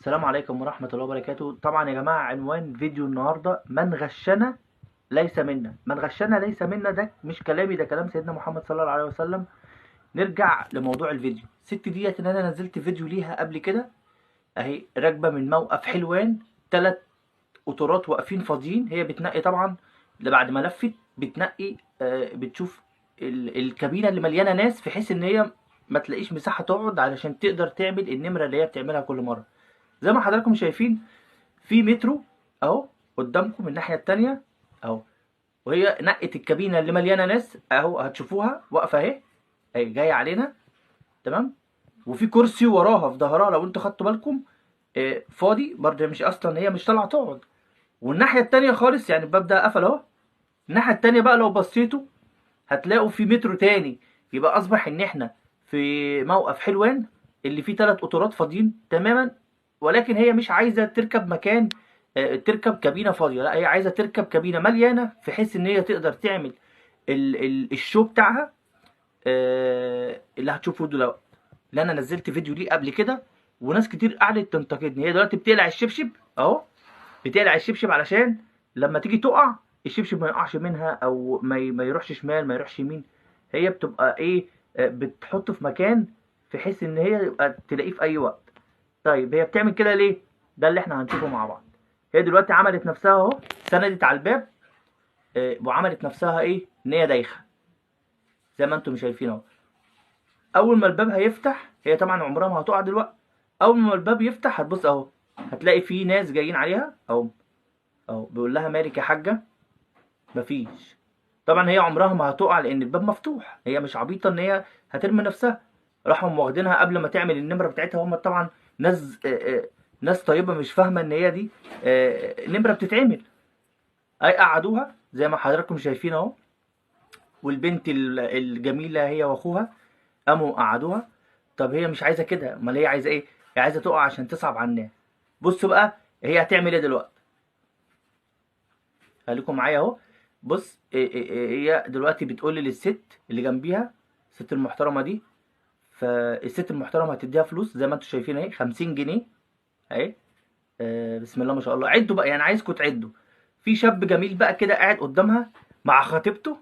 السلام عليكم ورحمة الله وبركاته. طبعا يا جماعة عنوان فيديو النهاردة من غشنا ليس منا. من غشنا ليس منا ده مش كلامي، ده كلام سيدنا محمد صلى الله عليه وسلم. نرجع لموضوع الفيديو. الست ديت ان انا نزلت فيديو ليها قبل كده اهي، راكبة من موقف حلوان، 3 قطارات واقفين فاضيين. هي بتنقي طبعا بعد ما لفت بتنقي بتشوف الكابينة اللي مليانة ناس، في حيث ان هي ما تلاقيش مساحة تقعد علشان تقدر تعمل النمرة اللي هي بتعملها كل مرة. زي ما حضراتكم شايفين في مترو اهو قدامكم من الناحيه التانية اهو، وهي نقت الكابينه اللي مليانه ناس اهو، هتشوفوها واقفه اهي، اهي جايه علينا تمام. وفي كرسي وراها في ظهرها لو انتوا خدتوا بالكم فاضي برضه، مش اصلا هي مش طالعه تقعد. والناحيه التانية خالص يعني الباب ده قفل اهو. الناحيه التانية بقى لو بصيتوا هتلاقوا في مترو تاني. يبقى اصبح ان احنا في موقف حلوان اللي فيه 3 قطارات فاضيين تماما، ولكن هي مش عايزه تركب مكان تركب كابينه فاضيه، لا هي عايزه تركب كابينه مليانه، في حيث ان هي تقدر تعمل الشو بتاعها اللي هتشوفه دلوقتي. اللي انا نزلت فيديو ليه قبل كده وناس كتير قعدت تنتقدني. هي دلوقتي بتقلع الشبشب اهو، بتقلع الشبشب علشان لما تيجي تقع الشبشب ما يقعش منها، او ما يروحش شمال ما يروحش يمين. هي بتبقى ايه بتحطه في مكان في حيث ان هي يبقى تلاقيه في اي وقت. طيب هي بتعمل كده ليه؟ ده اللي احنا هنشوفه مع بعض. هي دلوقتي عملت نفسها اهو، سندت على الباب وعملت نفسها ايه ان هي دايخه زي ما انتم شايفين اهو. اول ما الباب هيفتح، هي طبعا عمرها ما هتقع دلوقتي، اول ما الباب يفتح هتبص اهو، هتلاقي فيه ناس جايين عليها اهو اهو، بيقول لها مالك يا حاجه؟ مفيش. طبعا هي عمرها ما هتقع لان الباب مفتوح، هي مش عبيطه ان هي هترمي نفسها. راحوا واخدينها قبل ما تعمل النمره بتاعتها. هم طبعا ناس ناس طيبه مش فاهمه ان هي دي نمره بتتعمل. اي قعدوها زي ما حضراتكم شايفين اهو، والبنت الجميله هي واخوها قاموا قعدوها. طب هي مش عايزه كده، امال هي عايزه ايه؟ هي عايزه تقع عشان تصعب على الناس. بصوا بقى هي هتعمل ايه دلوقتي، خليكم معايا اهو. بص هي دلوقتي بتقول للست اللي جنبيها، الست المحترمه دي، فالست المحترمه هتديها فلوس زي ما انتم شايفين اهي، 50 جنيه اهي. بسم الله ما شاء الله. عدوا بقى، يعني عايزكم تعدوا. في شاب جميل بقى كده قاعد قدامها مع خطيبته.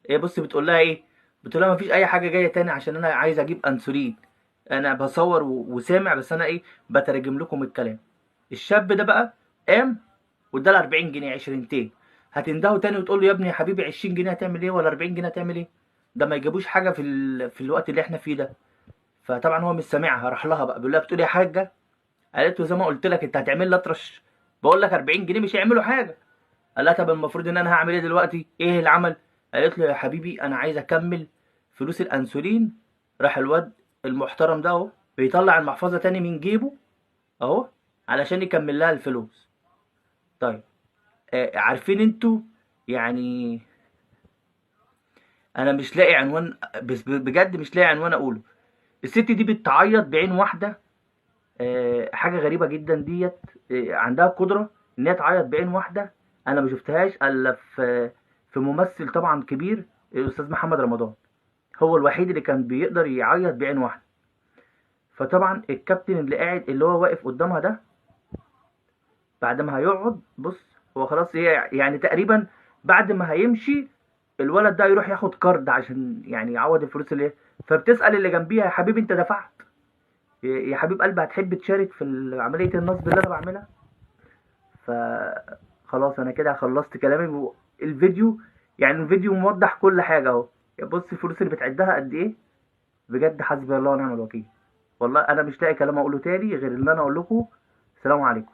هي بص بتقول لها ايه؟ بتقول لها مفيش اي حاجه جايه تاني عشان انا عايز اجيب انسولين. انا بصور وسامع، بس انا ايه بترجم لكم الكلام. الشاب ده بقى قام وادالها 40 جنيه 20 هتندهوا تاني وتقول له يا ابني يا حبيبي 20 جنيه هتعمل ايه ولا 40 جنيه هتعمل ايه؟ ده ما يجيبوش حاجه في الوقت اللي احنا فيه ده. فطبعا هو مش سامعها، راح لها بقى بيقول لها بتقول يا حاجه؟ قالت له زي ما قلت لك انت هتعمل لي اطرش، بقول لك 40 جنيه مش هيعملوا حاجه. قال لها طب المفروض ان انا هعمل ايه دلوقتي؟ ايه العمل؟ قالت له يا حبيبي انا عايز اكمل فلوس الانسولين. راح الواد المحترم ده اهو بيطلع المحفظه تاني من جيبه اهو علشان يكمل لها الفلوس. طيب عارفين انتوا يعني، انا مش لاقي عنوان، بس بجد مش لاقي عنوان اقوله. الست دي بتعيط بعين واحده. حاجه غريبه جدا ديت. عندها قدره ان هي تعيط بعين واحده. انا ما شفتهاش الا في ممثل طبعا كبير، الاستاذ محمد رمضان، هو الوحيد اللي كان بيقدر يعيط بعين واحده. فطبعا الكابتن اللي قاعد اللي هو واقف قدامها ده، بعد ما هيقعد بص هو خلاص، هي يعني تقريبا بعد ما هيمشي الولد ده يروح ياخد كارد عشان يعني يعوض الفلوس اللي هي. فبتسأل اللي جنبيها يا حبيبي انت دفعت؟ يا حبيب قلبي هتحب تشارك في عملية النصب اللي انا بعملها؟ فخلاص انا كده خلصت كلامي. الفيديو يعني الفيديو موضح كل حاجة اهو. بص الفلوس اللي بتعدها قد ايه. بجد حسبي الله ونعم الوكيل. والله انا مش لاقي كلام اقوله تاني غير ان انا اقول لكم السلام عليكم.